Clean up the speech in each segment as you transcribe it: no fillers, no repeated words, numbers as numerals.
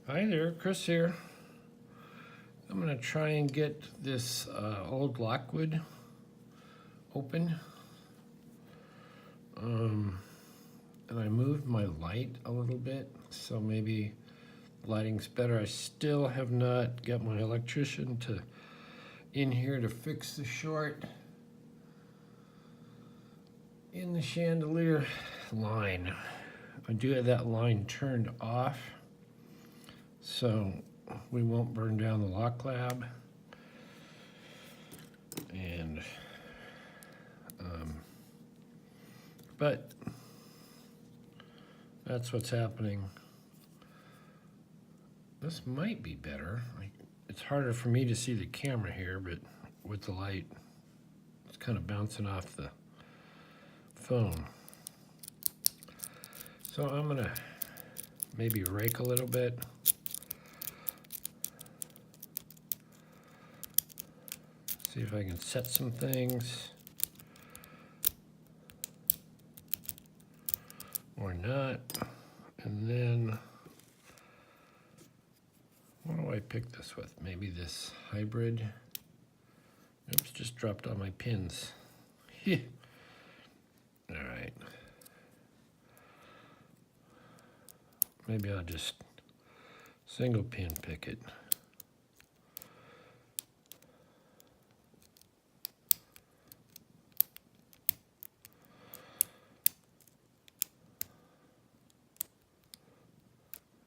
Hi there, Chris here. I'm gonna try and get this old Lockwood open. And I moved my light a little bit, so maybe lighting's better. I still have not got my electrician in here to fix the short in the chandelier line. I do have that line turned off, so we won't burn down the lock lab. And but that's what's happening. This might be better. It's harder for me to see the camera here, but with the light, it's kind of bouncing off the phone. So I'm gonna maybe rake a little bit. See if I can set some things. Or not. And then, what do I pick this with? Maybe this hybrid. Oops, just dropped all my pins. All right. Maybe I'll just single pin pick it.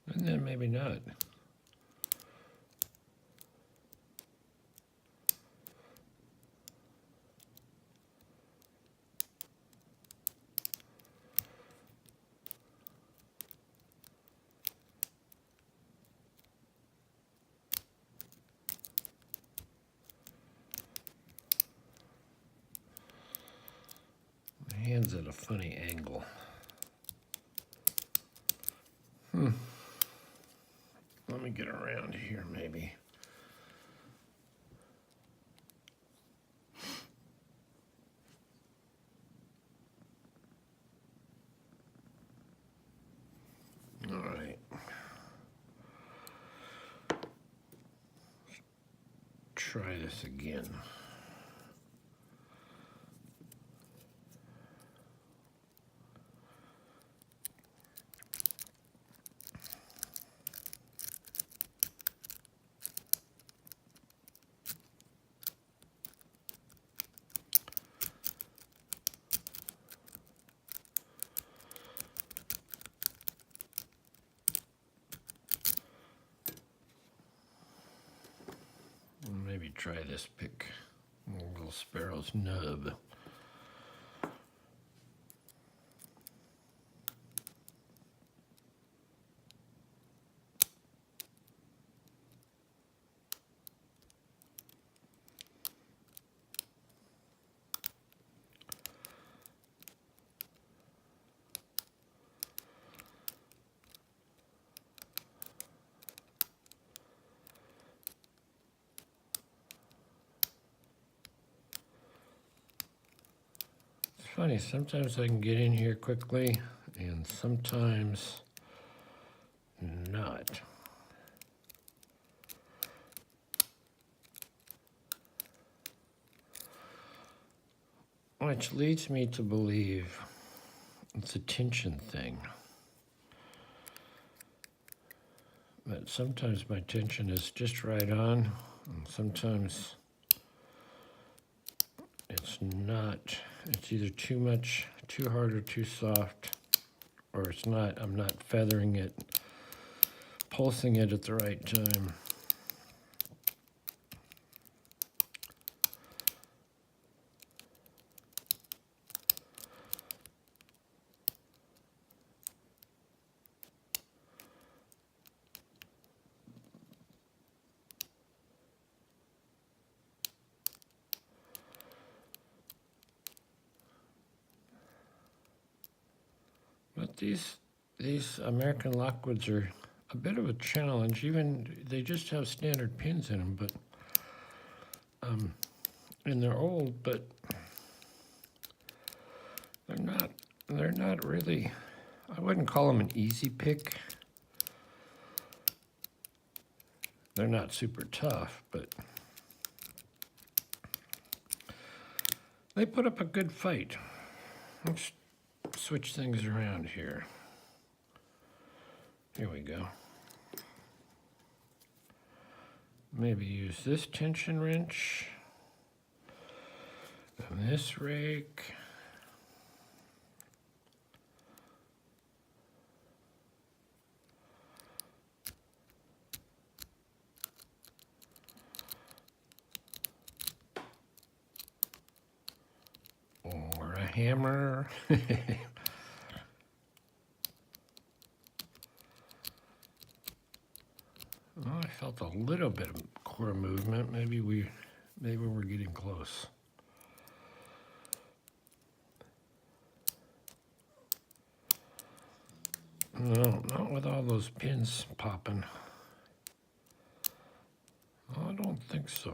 And then maybe not. My hand's at a funny angle. Let me get around here maybe. All right. Try this again. Maybe try this pick. Little sparrow's nub. Funny, sometimes I can get in here quickly and sometimes not. Which leads me to believe it's a tension thing. That sometimes my tension is just right on, and sometimes it's not. It's either too much, too hard, or too soft, or it's not. I'm not feathering it, pulsing it at the right time. But these American Lockwoods are a bit of a challenge. Even they just have standard pins in them, but and they're old, but they're not really. I wouldn't call them an easy pick. They're not super tough, but they put up a good fight. Let's switch things around here. Here we go. Maybe use this tension wrench and this rake. Or a hammer. Well, I felt a little bit of core movement. Maybe we're getting close. No, not with all those pins popping. I don't think so.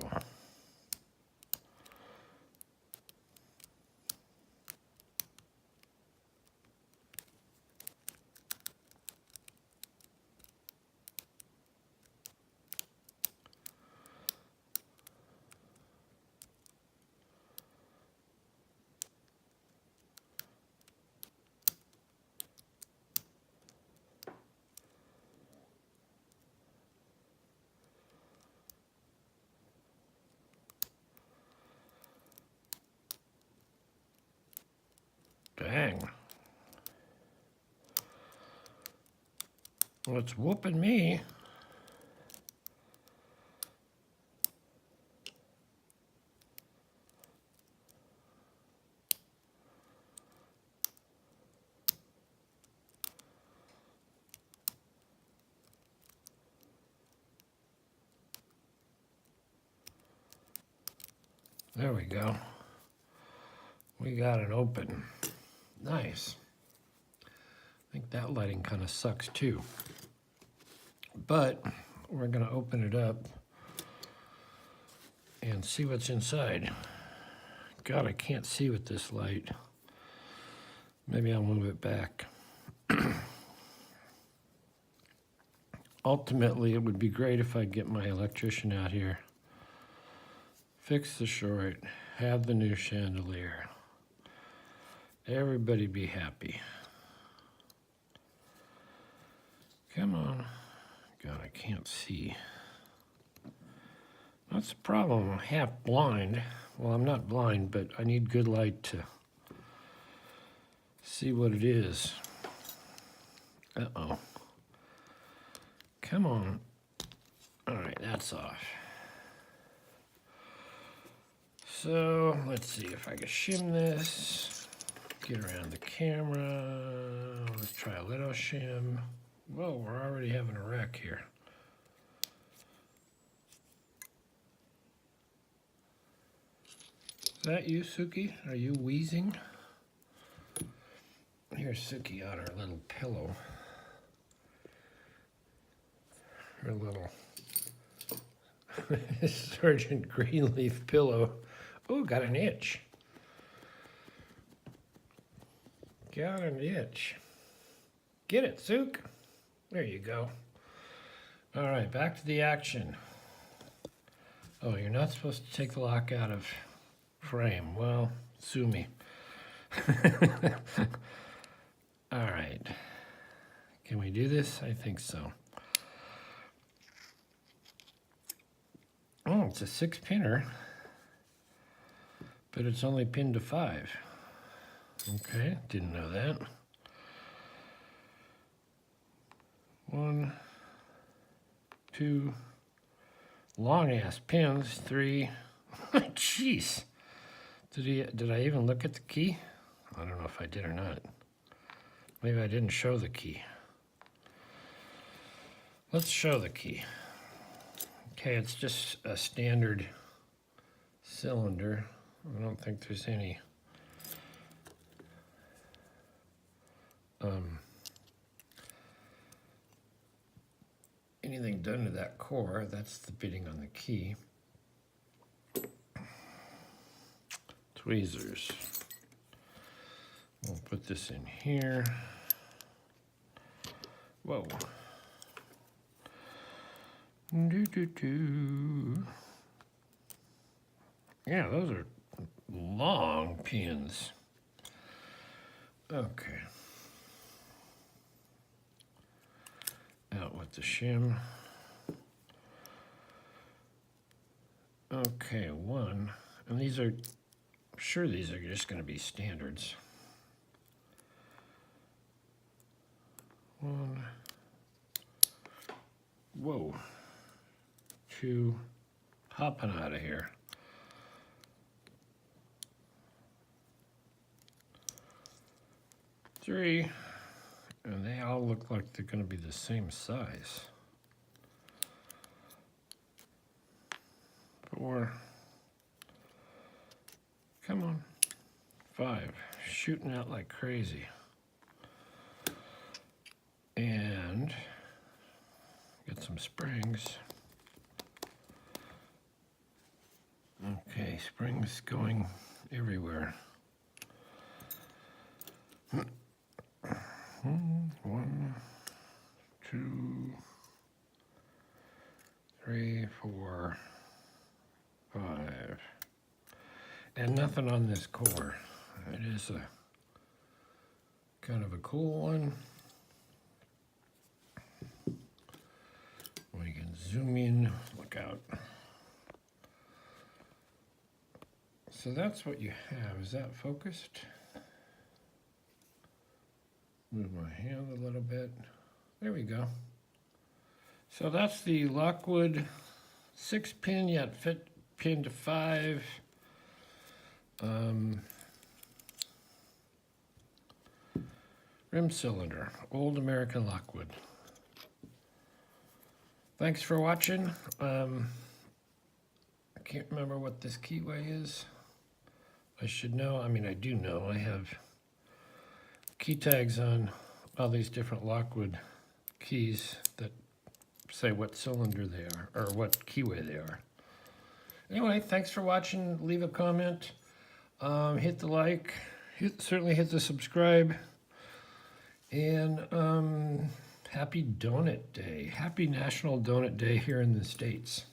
Dang. Well, it's whooping me. There we go. We got it open. Nice. I think that lighting kind of sucks too. But we're going to open it up and see what's inside. God, I can't see with this light. Maybe I'll move it back. Ultimately, it would be great if I get my electrician out here, fix the short, have the new chandelier. Everybody be happy. Come on. God, I can't see. That's the problem. I'm half blind. Well, I'm not blind, but I need good light to see what it is. Uh-oh. Come on. All right, that's off. So let's see if I can shim this, get around the camera. Let's try a little shim. Whoa, we're already having a wreck here. Is that you, Suki? Are you wheezing? Here's Suki on her little pillow. Her little Sergeant Greenleaf pillow. Oh, got an itch. Got an itch. Get it, Sook. There you go. All right, back to the action. Oh, you're not supposed to take the lock out of frame. Well, sue me. All right. Can we do this? I think so. Oh, it's a 6-pinner, but it's only pinned to 5. Okay, didn't know that. 1, 2, long ass pins. 3. Jeez. Did I even look at the key? I don't know if I did or not. Maybe I didn't show the key. Let's show the key. Okay, it's just a standard cylinder. I don't think there's any anything done to that core. That's the bitting on the key. Tweezers. We'll put this in here. Whoa. Yeah, those are long pins. Okay. Out with the shim. Okay, one. And these are, I'm sure these are just going to be standards. One. Whoa. Two. Hopping out of here. Three. And they all look like they're going to be the same size. 4. Come on. 5. Shooting out like crazy. And get some springs. Okay, springs going everywhere. 1, 2, 3, 4, 5. And nothing on this core. It is a kind of a cool one. We can zoom in, look out. So that's what you have. Is that focused? Move my hand a little bit. There we go. So that's the Lockwood 6-pin, yet fit pin to 5. Rim cylinder, old American Lockwood. Thanks for watching. I can't remember what this keyway is. I should know. I mean, I do know. I have key tags on all these different Lockwood keys that say what cylinder they are or what keyway they are. Anyway, thanks for watching. Leave a comment. Hit the like. Certainly hit the subscribe. And happy Donut Day. Happy National Donut Day here in the States.